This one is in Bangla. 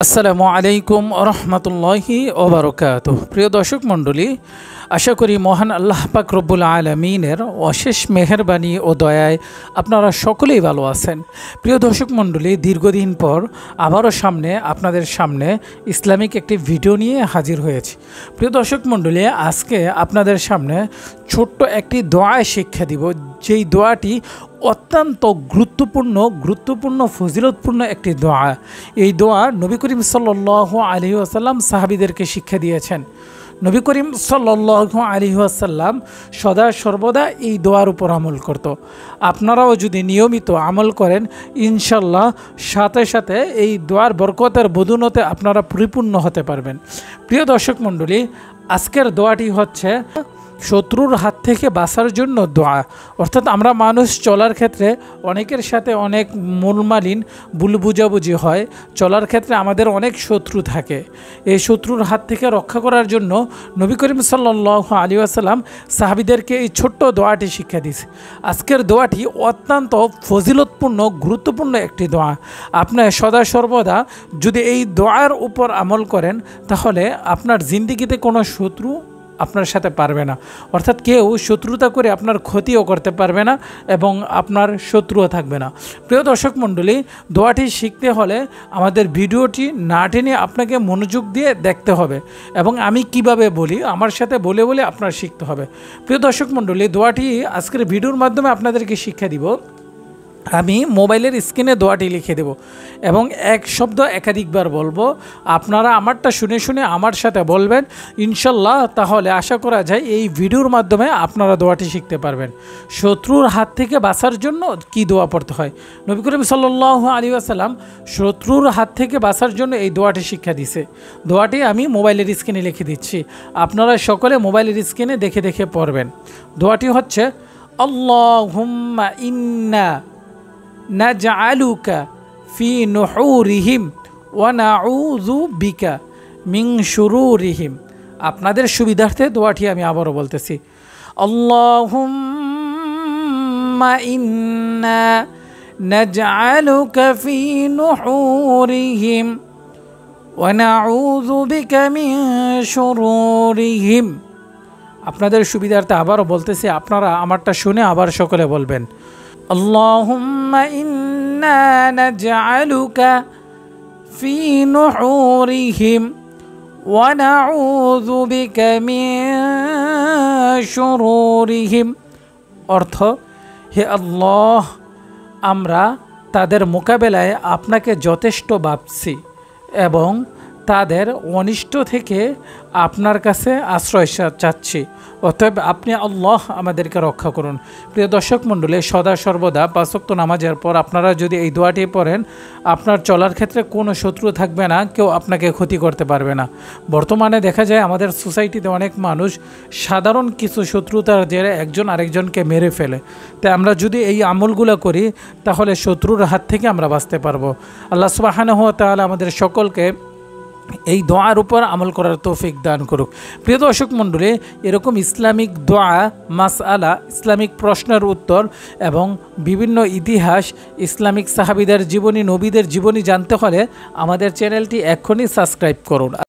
আসসালামু আলাইকুম রহমতুল্লাহি ওবারকাতুহু। প্রিয় দর্শক মণ্ডলী, আশা করি মহান আল্লাহ পাক রব্বুল আলামিনের অশেষ মেহেরবানি ও দয়ায় আপনারা সকলেই ভালো আছেন। প্রিয় দর্শক মণ্ডলী, দীর্ঘদিন পর আবারও আপনাদের সামনে ইসলামিক একটি ভিডিও নিয়ে হাজির হয়েছি। প্রিয় দর্শক মণ্ডলী, আজকে আপনাদের সামনে ছোট্ট একটি দোয়া শিক্ষা দিব, যেই দোয়াটি অত্যন্ত গুরুত্বপূর্ণ ফজিলতপূর্ণ একটি দোয়া। এই দোয়া নবী করিম সাল্লাল্লাহু আলাইহি ওয়াসাল্লাম সাহাবীদেরকে শিক্ষা দিয়েছেন। নবী করিম সাল্লাল্লাহু আলাইহি ওয়াসাল্লাম সদা সর্বদা এই দোয়ার উপর আমল করত। আপনারাও যদি নিয়মিত আমল করেন, ইনশাল্লাহ সাথে সাথে এই দোয়ার বরকতের বদৌলতে আপনারা পরিপূর্ণ হতে পারবেন। প্রিয় দর্শক মণ্ডলী, আজকের দোয়াটি হচ্ছে শত্রুর হাত থেকে বাঁচার জন্য দোয়া। অর্থাৎ আমরা মানুষ চলার ক্ষেত্রে অনেকের সাথে অনেক মূলমালিন ভুল বুঝাবুঝি হয়, চলার ক্ষেত্রে আমাদের অনেক শত্রু থাকে। এই শত্রুর হাত থেকে রক্ষা করার জন্য নবী করিম সাল্লাল্লাহু আলাইহি ওয়াসাল্লাম সাহাবীদেরকে এই ছোট্ট দোয়াটি শিক্ষা দিয়েছে। আজকের দোয়াটি অত্যন্ত ফজিলতপূর্ণ গুরুত্বপূর্ণ একটি দোয়া। আপনি সদা সর্বদা যদি এই দোয়ার উপর আমল করেন, তাহলে আপনার জিন্দেগিতে কোনো শত্রু আপনার সাথে পারবে না। অর্থাৎ কেউ শত্রুতা করে আপনার ক্ষতিও করতে পারবে না এবং আপনার শত্রুও থাকবে না। প্রিয় দর্শক মণ্ডলী, দোয়াটি শিখতে হলে আমাদের ভিডিওটি না টেনে আপনাকে মনোযোগ দিয়ে দেখতে হবে এবং আমি কিভাবে বলি আমার সাথে বলে বলে আপনার শিখতে হবে। প্রিয় দর্শক মণ্ডলী, দোয়াটি আজকের ভিডিওর মাধ্যমে আপনাদেরকে শিক্ষা দিব। আমি মোবাইলের স্ক্রিনে দোয়াটি লিখে দেব এবং এক শব্দ একাধিকবার বলবো। আপনারা আমারটা শুনে শুনে আমার সাথে বলবেন, ইনশাল্লাহ। তাহলে আশা করা যায় এই ভিডিওর মাধ্যমে আপনারা দোয়াটি শিখতে পারবেন। শত্রুর হাত থেকে বাঁচার জন্য কি দোয়া পড়তে হয়? নবী করিম সাল্লাল্লাহু আলাইহি ওয়াসাল্লাম শত্রুর হাত থেকে বাঁচার জন্য এই দোয়াটি শিক্ষা দিয়েছে। দোয়াটি আমি মোবাইলের স্ক্রিনে লিখে দিচ্ছি, আপনারা সকলে মোবাইলের স্ক্রিনে দেখে দেখে পড়বেন। দোয়াটি হচ্ছে আল্লাহুম্মা ইন্না নাজআলুকা ফি নুহুরিহিম ওয়া নাউযু বিকা মিন শুরুরিহিম। আপনাদের সুবিধার্থে দোয়াটি আমি আবারও বলতেছি, আল্লাহুম্মা ইন্না নাজআলুকা ফি নুহুরিহিম ওয়া নাউযু বিকা মিন শুরুরিহিম। আপনাদের সুবিধার্থে আবারও বলতেছি, আপনারা আমারটা শুনে আবার সকলে বলবেন, আল্লাহুম্মা ইন্না নাজআলুকা ফি নুহুরিহিম ওয়া নাউযু বিকা মিন শুরুরিহিম। অর্থ, হে আল্লাহ, আমরা তাদের মোকাবেলায় আপনাকে যথেষ্ট ভাবছি এবং তাদের অনিষ্ট থেকে আপনার কাছে আশ্রয় চাচ্ছি। অতএব আপনি আল্লাহ আমাদেরকে রক্ষা করুন। প্রিয় দর্শক মণ্ডলী, সদা সর্বদা ৫ ওয়াক্ত নামাজের পর আপনারা যদি এই দোয়াটি পড়েন, আপনার চলার ক্ষেত্রে কোনো শত্রু থাকবে না, কেউ আপনাকে ক্ষতি করতে পারবে না। বর্তমানে দেখা যায় আমাদের সোসাইটিতে অনেক মানুষ সাধারণ কিছু শত্রুতার জেরে একজন আরেকজনকে মেরে ফেলে। তাই আমরা যদি এই আমলগুলো করি, তাহলে শত্রুর হাত থেকে আমরা বাঁচতে পারবো। আল্লাহ সুবহানাহু ওয়া তাআলা আমাদের সকলকে এই দোয়ার উপর আমল করার তৌফিক দান করুক। প্রিয় দর্শক মণ্ডলী, এরকম ইসলামিক দোয়া, মাসআলা, ইসলামিক প্রশ্নের উত্তর এবং বিভিন্ন ইতিহাস, ইসলামিক সাহাবীদের জীবনী, নবীদের জীবনী জানতে হলে আমাদের চ্যানেলটি এক্ষুনি সাবস্ক্রাইব করুন।